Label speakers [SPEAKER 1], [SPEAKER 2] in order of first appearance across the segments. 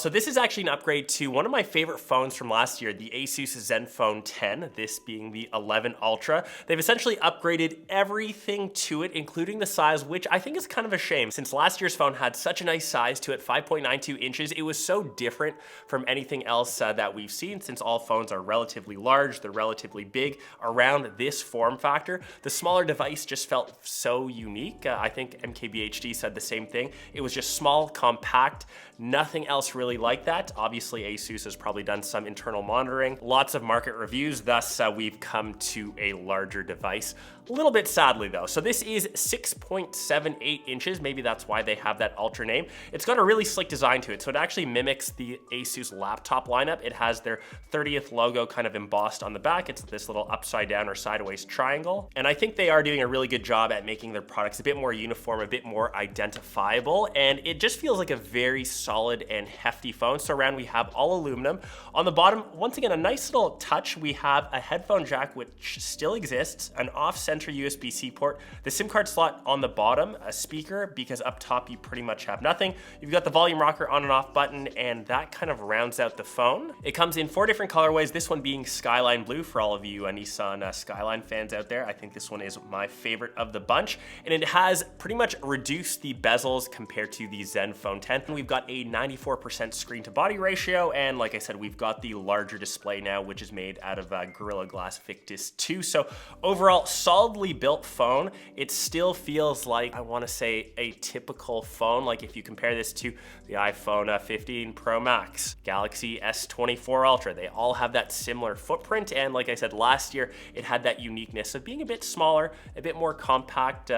[SPEAKER 1] So this is actually an upgrade to one of my favorite phones from last year, the Asus Zenfone 10, this being the 11 Ultra. They've essentially upgraded everything to it, including the size, which I think is kind of a shame. Since last year's phone had such a nice size to it, 5.92 inches, it was so different from anything else that we've seen, since all phones are relatively large, they're relatively big around this form factor. The smaller device just felt so unique. I think MKBHD said the same thing. It was just small, compact, nothing else really like that. Obviously, Asus has probably done some internal monitoring, lots of market reviews, thus we've come to a larger device. A little bit sadly though. So this is 6.78 inches. Maybe that's why they have that Ultra name. It's got a really slick design to it. So it actually mimics the Asus laptop lineup. It has their 30th logo kind of embossed on the back. It's this little upside down or sideways triangle. And I think they are doing a really good job at making their products a bit more uniform, a bit more identifiable. And it just feels like a very solid and hefty phone. So around we have all aluminum. On the bottom, once again, a nice little touch. We have a headphone jack, which still exists, an off-center USB-C port, the SIM card slot on the bottom, a speaker, because up top you pretty much have nothing. You've got the volume rocker on and off button, and that kind of rounds out the phone. It comes in 4 different colorways, this one being Skyline Blue for all of you Nissan Skyline fans out there. I think this one is my favorite of the bunch, and it has pretty much reduced the bezels compared to the Zenfone 10. We've got a 94% screen to body ratio, and like I said, we've got the larger display now, which is made out of Gorilla Glass Victus 2. So overall, solidly built phone. It still feels like, I want to say, a typical phone. Like if you compare this to the iPhone 15 Pro Max, Galaxy S24 Ultra, they all have that similar footprint. And like I said, last year, it had that uniqueness of being a bit smaller, a bit more compact,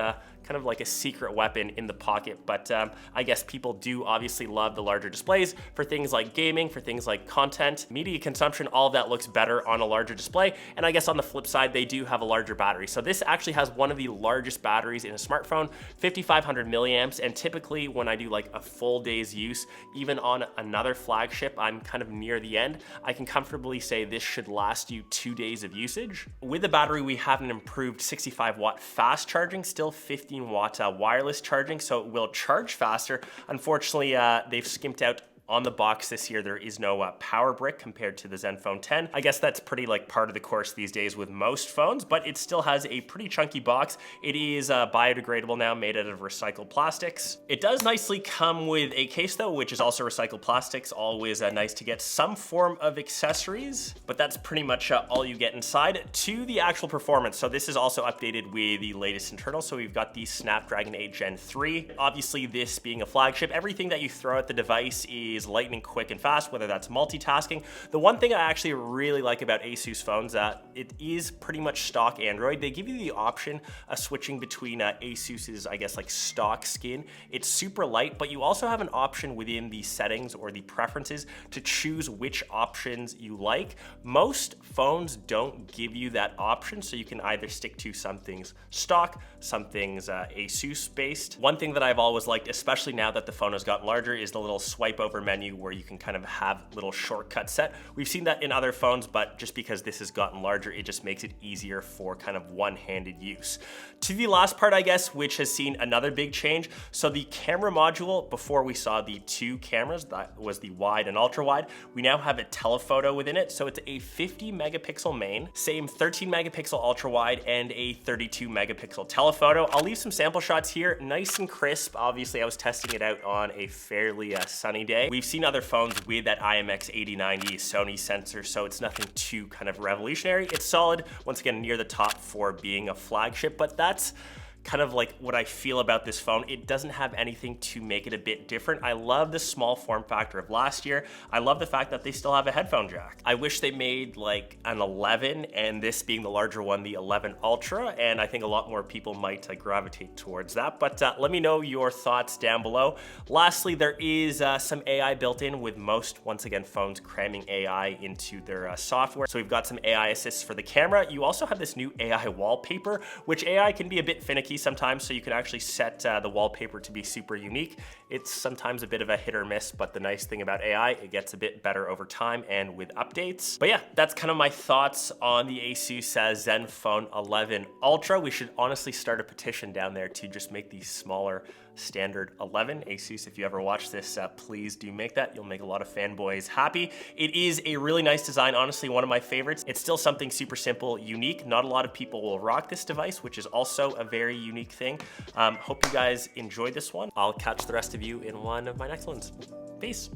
[SPEAKER 1] kind of like a secret weapon in the pocket. But I guess people do obviously love the larger displays for things like gaming, for things like content, media consumption. All of that looks better on a larger display. And I guess on the flip side, they do have a larger battery. So this actually has one of the largest batteries in a smartphone, 5,500 milliamps. And typically when I do like a full day's use, even on another flagship, I'm kind of near the end, I can comfortably say this should last you 2 days of usage. With the battery, we have an improved 65 watt fast charging, still 15 watt wireless charging, so it will charge faster. Unfortunately, they've skimped out on the box this year. There is no power brick compared to the Zenfone 10. I guess that's pretty like part of the course these days with most phones, but it still has a pretty chunky box. It is biodegradable now, made out of recycled plastics. It does nicely come with a case though, which is also recycled plastics. Always nice to get some form of accessories, but that's pretty much all you get inside. To the actual performance, so this is also updated with the latest internal. So we've got the Snapdragon 8 Gen 3. Obviously, this being a flagship, everything that you throw at the device is lightning quick and fast, whether that's multitasking. The one thing I actually really like about Asus phones, it is pretty much stock Android. They give you the option of switching between Asus's, I guess, like stock skin. It's super light, but you also have an option within the settings or the preferences to choose which options you like. Most phones don't give you that option, so you can either stick to some things stock, some things Asus based. One thing that I've always liked, especially now that the phone has gotten larger, is the little swipe over menu where you can kind of have little shortcuts set. We've seen that in other phones, but just because this has gotten larger, it just makes it easier for kind of one-handed use. To the last part, I guess, which has seen another big change. So the camera module, before we saw the 2 cameras, that was the wide and ultra wide. We now have a telephoto within it. So it's a 50 megapixel main, same 13 megapixel ultra wide, and a 32 megapixel telephoto. I'll leave some sample shots here, nice and crisp. Obviously, I was testing it out on a fairly sunny day. We've seen other phones with that IMX8090 Sony sensor, so it's nothing too kind of revolutionary. It's solid, once again, near the top for being a flagship, but that's kind of like what I feel about this phone. It doesn't have anything to make it a bit different. I love the small form factor of last year. I love the fact that they still have a headphone jack. I wish they made like an 11, and this being the larger one, the 11 Ultra, and I think a lot more people might gravitate towards that. But let me know your thoughts down below. Lastly, there is some AI built in, with most, once again, phones cramming AI into their software. So we've got some AI assists for the camera. You also have this new AI wallpaper, which AI can be a bit finicky sometimes, so you can actually set the wallpaper to be super unique. It's sometimes a bit of a hit or miss, but the nice thing about AI, it gets a bit better over time and with updates. But yeah, that's kind of my thoughts on the Asus Zenfone 11 Ultra. We should honestly start a petition down there to just make these smaller standard 11. Asus, if you ever watch this, please do make that. You'll make a lot of fanboys happy. It is a really nice design, honestly, one of my favorites. It's still something super simple, unique. Not a lot of people will rock this device, which is also a very unique thing. Hope you guys enjoyed this one. I'll catch the rest of you in one of my next ones. Peace.